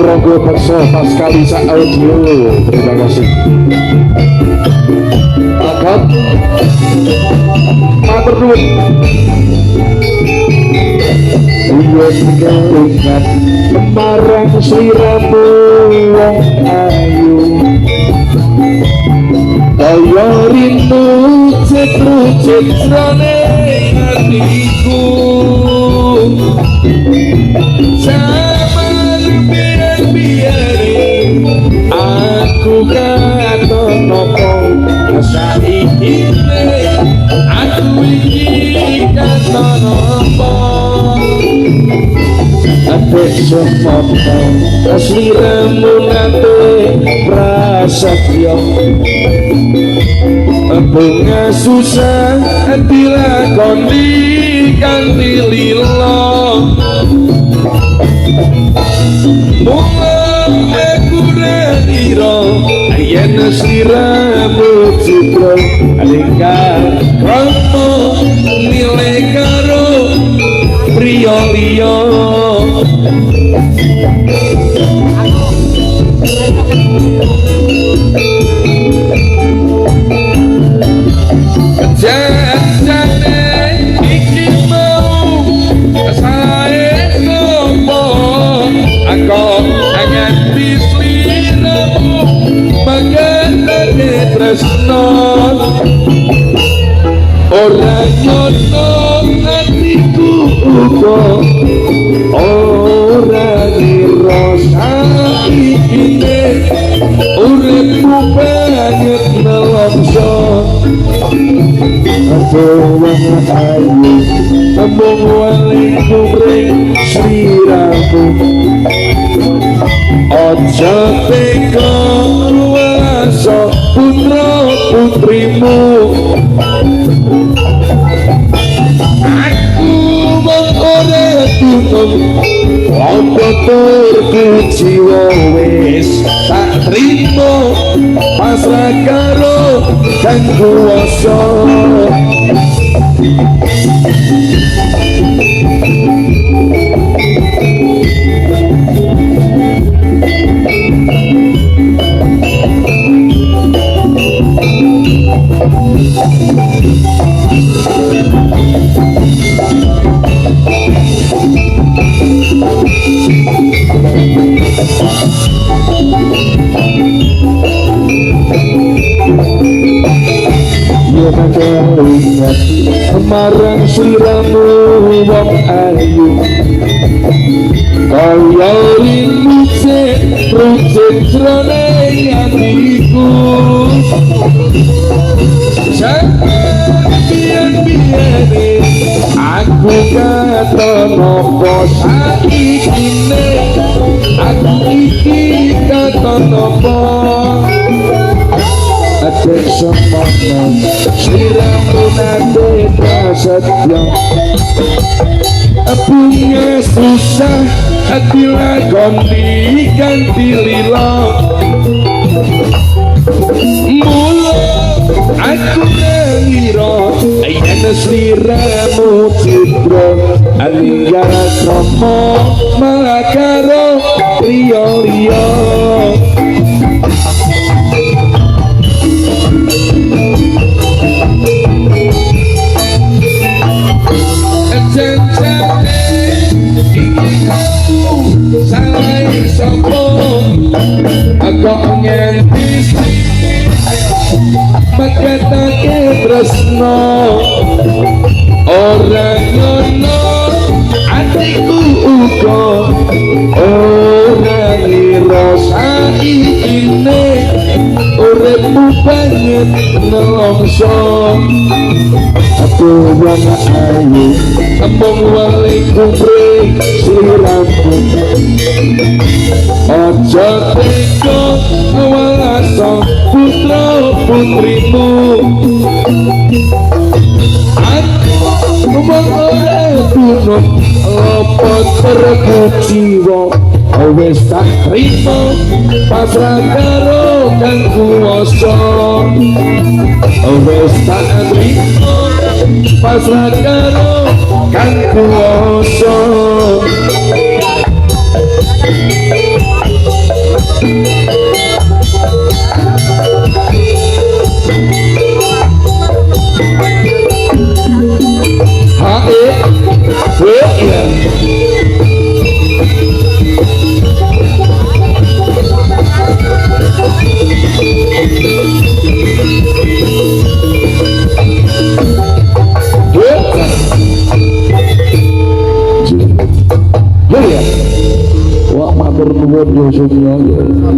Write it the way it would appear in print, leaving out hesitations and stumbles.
Rogo Bekso Paskali Audio, terima kasih. Akad matur nuwun. Buat keringat marang sliramu wong ayu, kaya rindu cetru-cet jroning atiku. Aku katon nopo saiki aku iki katon nopo atek semono sliramu nate prasetyo bunga susah dilakoni kanthi lilo yen sliramu citra alingkar krama nile karo priya liya jane iki mau sae nopo aku nganti sliramu magandane tresno ora nyono atiku uga ora nirasa ikine uripku banget nelongso aku wong ayu ambung waliku ring sliramu aja tega luasa putra putrimu aku mong ora tunung apa turku jiwa wis tak trimo pasrah karo kang kuwasa ingat marang sliramu wong ayu kaya rindu cetru-cet jroning atiku biyen-biyene aku katon nopo saikine aku iki katon nopo atek semono sliramu nate prasetyo bunga susah dilakoni kanthi lila mula aku ngira yen sliramu citra alingkar krama malah karo priya liya aku nganti makatake tresno ora ngono atiku uga ora nirasa ikine uripku banget nelongso aku wong ayu ambung waliku ring sliramu aja tega walasa putra putrimu aku Umang ora tunut lopot terpujiwa wis tak trimo pasrah karo kang kuwasa wis tak trimo pasrah karo kang kuwasa Wah, matur nuwun ya